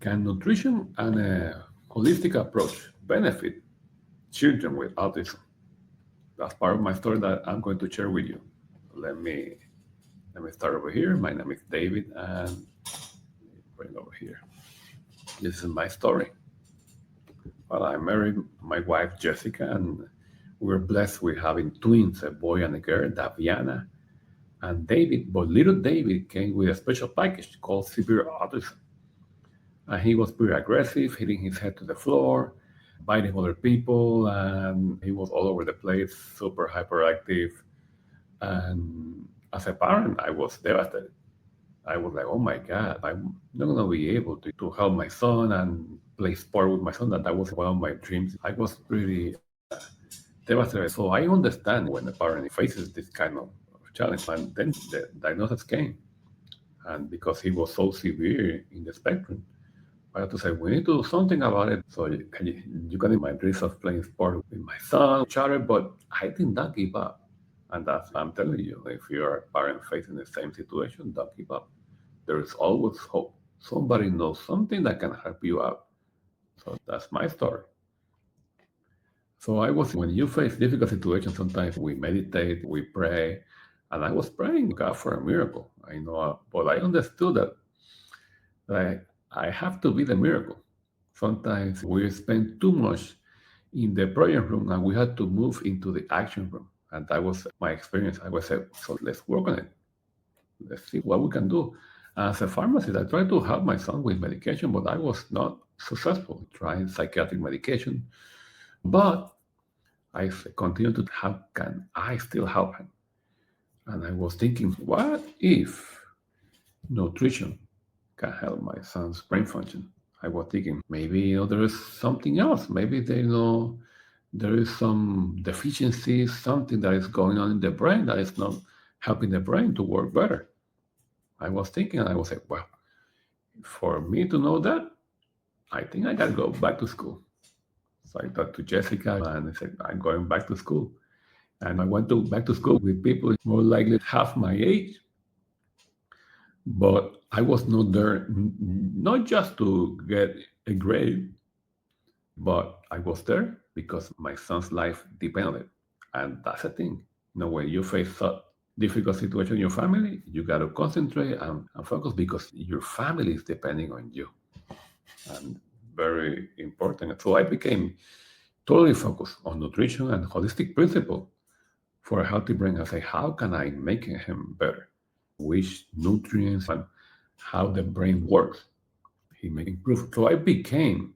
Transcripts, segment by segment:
Can nutrition and a holistic approach benefit children with autism? That's part of my story that I'm going to share with you. Let me let me start over here. My name is David, and bring over here. This is my story. Well, I married my wife Jessica, and we were blessed with having twins, a boy and a girl, Daviana and David. But little David came with a special package called severe autism. And he was pretty aggressive, hitting his head to the floor, biting other people, and he was all over the place, super hyperactive. And as a parent, I was devastated. I was like, oh my God, I'm not going to be able to help my son and play sport with my son. That was one of my dreams. I was pretty devastated. So I understand when a parent faces this kind of challenge. And then the diagnosis came. And because he was so severe in the spectrum, I had to say, we need to do something about it. So you can imagine my dreams of playing sport with my son, shattered, but I did not give up. And that's what I'm telling you. If you're a parent facing the same situation, don't give up. There is always hope. Somebody knows something that can help you out. So that's my story. So I was, when you face difficult situations, sometimes we meditate, we pray, and I was praying God for a miracle. I know, but I understood that I have to be the miracle. Sometimes we spend too much in the prayer room and we had to move into the action room. And that was my experience. I was said, so let's work on it. Let's see what we can do. As a pharmacist, I tried to help my son with medication, but I was not successful trying psychiatric medication. But I continued to, how can I still help him? And I was thinking, what if nutrition can help my son's brain function? I was thinking maybe there is something else. Maybe there is some deficiency, something that is going on in the brain that is not helping the brain to work better. I was thinking, and I was like, well, for me to know that, I think I got to go back to school. So I talked to Jessica and I said, I'm going back to school. And I went back to school with people more likely half my age. But I was not there, not just to get a grade, but I was there because my son's life depended on it. And that's the thing. When you face a difficult situation in your family, you got to concentrate and focus because your family is depending on you. And very important. So I became totally focused on nutrition and holistic principle for a healthy brain. I say, how can I make him better? Which nutrients and how the brain works. He may improve. So I became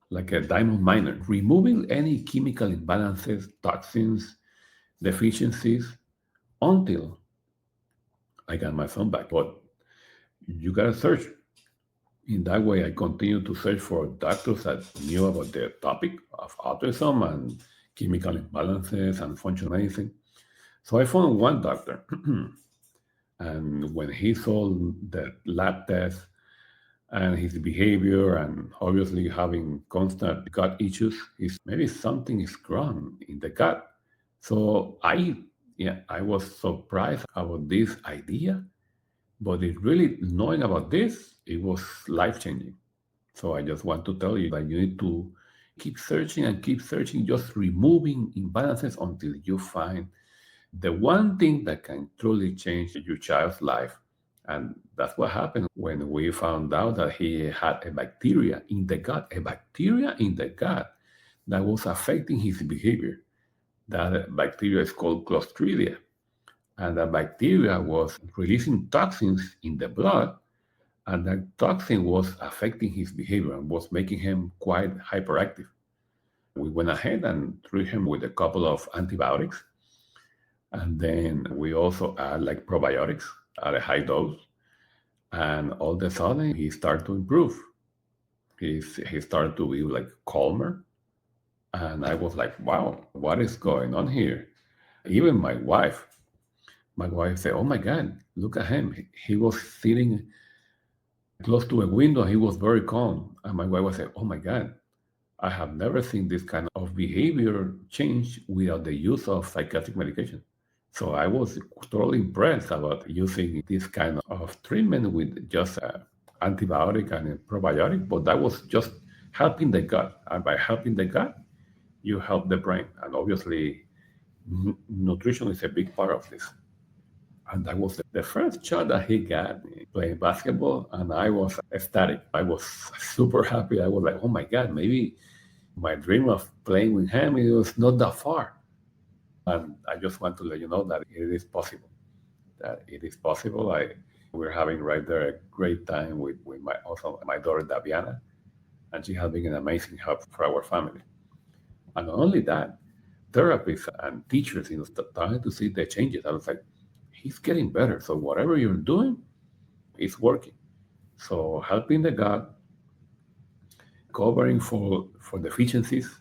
like a diamond miner, removing any chemical imbalances, toxins, deficiencies until I got my son back. But you gotta search. In that way, I continued to search for doctors that knew about the topic of autism and chemical imbalances and functional medicine. So I found one doctor, and when he saw the lab test and his behavior and obviously having constant gut issues, maybe something is wrong in the gut. So I was surprised about this idea, but it really knowing about this, it was life changing. So I just want to tell you that you need to keep searching, just removing imbalances until you find the one thing that can truly change your child's life. And that's what happened when we found out that he had a bacteria in the gut, that was affecting his behavior. That bacteria is called Clostridia. And that bacteria was releasing toxins in the blood, and that toxin was affecting his behavior and was making him quite hyperactive. We went ahead and treated him with a couple of antibiotics. And then we also add like probiotics at a high dose. And all of a sudden, he started to improve. He started to be like calmer. And I was like, wow, what is going on here? Even my wife said, oh my God, look at him. He was sitting close to a window. He was very calm. And my wife was saying, oh my God, I have never seen this kind of behavior change without the use of psychiatric medication. So I was totally impressed about using this kind of treatment with just antibiotic and a probiotic, but that was just helping the gut. And by helping the gut, you help the brain. And obviously, nutrition is a big part of this. And that was the first shot that he got playing basketball, and I was ecstatic. I was super happy. I was like, oh my God, maybe my dream of playing with him, it was not that far. And I just want to let you know that it is possible. That it is possible. We're having right there a great time with my also my daughter Daviana, and she has been an amazing help for our family. And not only that, therapists and teachers, starting to see the changes. I was like, he's getting better. So whatever you're doing, it's working. So helping the gut, covering for deficiencies,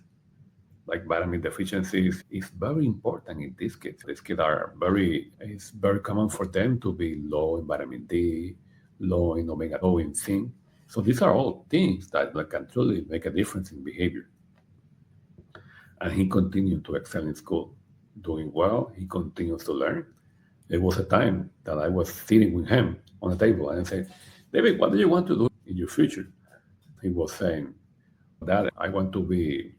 like vitamin deficiencies, is very important in these kids. These kids it's very common for them to be low in vitamin D, low in omega, low in zinc. So these are all things that can truly make a difference in behavior. And he continued to excel in school, doing well. He continues to learn. There was a time that I was sitting with him on a table and I said, David, what do you want to do in your future? He was saying, Dad, I want to be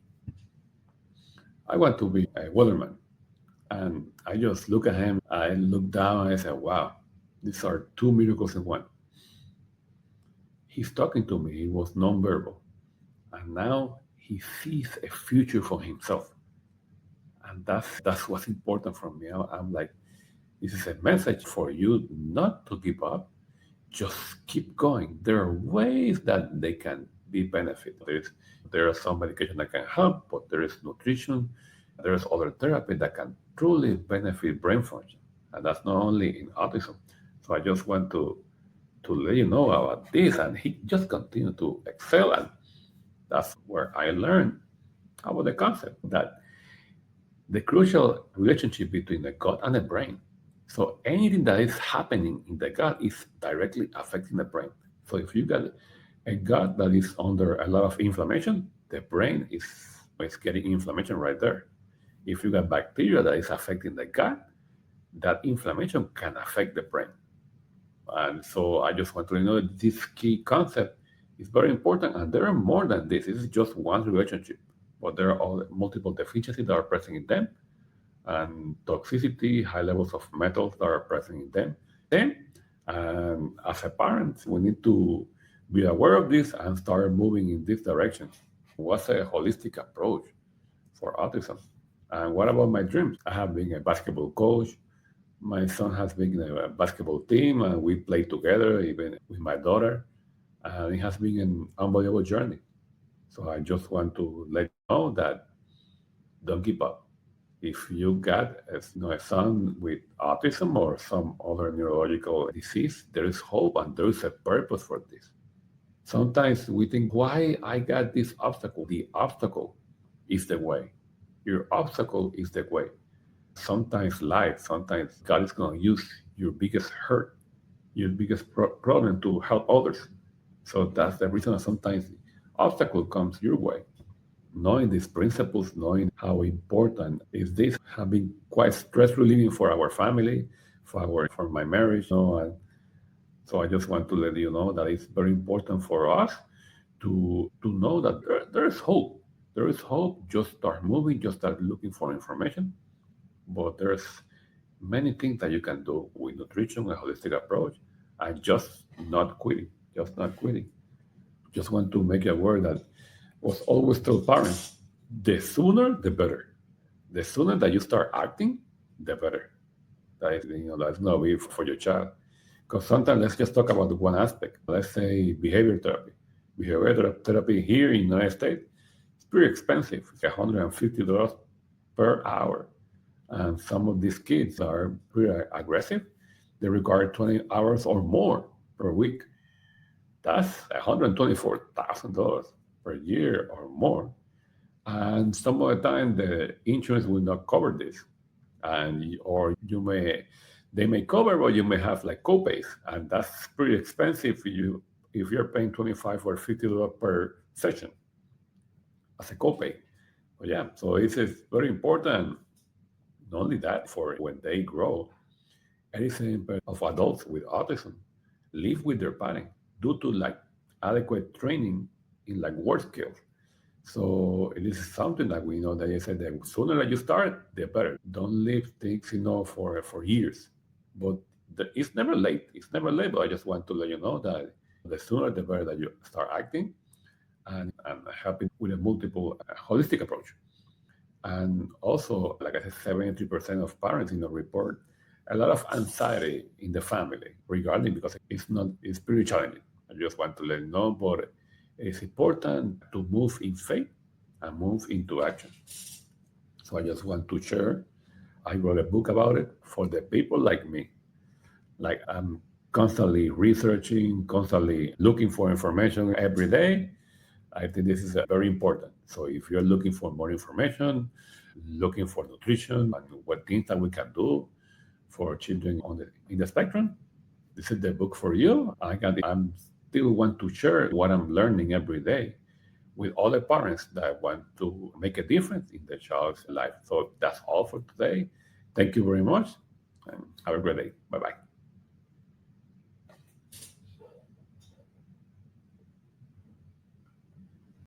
a weatherman. And I just look at him, I look down and I said, wow, these are two miracles in one. He's talking to me, he was nonverbal. And now he sees a future for himself. And that's what's important for me. I'm like, this is a message for you not to give up. Just keep going. There are ways that they can be benefit. There are some medication that can help, but there is nutrition. There is other therapy that can truly benefit brain function, and that's not only in autism. So I just want to let you know about this, and he just continued to excel, and that's where I learned about the concept that the crucial relationship between the gut and the brain. So anything that is happening in the gut is directly affecting the brain. So if you got a gut that is under a lot of inflammation, the brain is getting inflammation right there. If you got bacteria that is affecting the gut, that inflammation can affect the brain. And so I just want to know this key concept is very important, and there are more than this. This is just one relationship, but there are all multiple deficiencies that are present in them, and toxicity, high levels of metals that are present in them. And as a parent, we need to be aware of this and start moving in this direction. What's a holistic approach for autism? And what about my dreams? I have been a basketball coach. My son has been in a basketball team, and we play together, even with my daughter. And it has been an unbelievable journey. So I just want to let you know that don't give up. If you got a son with autism or some other neurological disease, there is hope and there is a purpose for this. Sometimes we think, why I got this obstacle? The obstacle is the way. Your obstacle is the way. Sometimes God is going to use your biggest hurt, your biggest problem to help others. So that's the reason that sometimes obstacle comes your way. Knowing these principles, knowing how important is this, have been quite stress relieving for our family, for my marriage. And so I just want to let you know that it's very important for us to know that there is hope. There is hope. Just start moving. Just start looking for information. But there's many things that you can do with nutrition, a holistic approach, and just not quitting. Just not quitting. Just want to make you aware that was always tell parents, the sooner the better. The sooner that you start acting, the better. That's not be for your child. Because sometimes let's just talk about one aspect. Let's say behavior therapy. Behavior therapy here in the United States, it's pretty expensive. It's $150 per hour. And some of these kids are pretty aggressive. They require 20 hours or more per week. That's $124,000 per year or more. And some of the time, the insurance will not cover this. Or they may cover, but you may have like copays. And that's pretty expensive if you're paying 25 or $50 per session as a copay. But yeah, so it is very important. Not only that, for when they grow, anything of adults with autism live with their parent. due to like adequate training in like work skills. So it is something that we know that I said the sooner that you start, the better. Don't leave things, for years. But it's never late. It's never late. But I just want to let you know that the sooner the better that you start acting and helping with a multiple holistic approach. And also, like I said, 73% of parents, report a lot of anxiety in the family regarding because it's pretty challenging. I just want to let you know, but it's important to move in faith and move into action. So I just want to share. I wrote a book about it for the people like me. Like I'm constantly researching, constantly looking for information every day. I think this is very important. So if you're looking for more information, looking for nutrition and what things that we can do for children in the spectrum, this is the book for you. I'm still want to share what I'm learning every day with other parents that want to make a difference in their child's life. So that's all for today. Thank you very much and have a great day. Bye bye.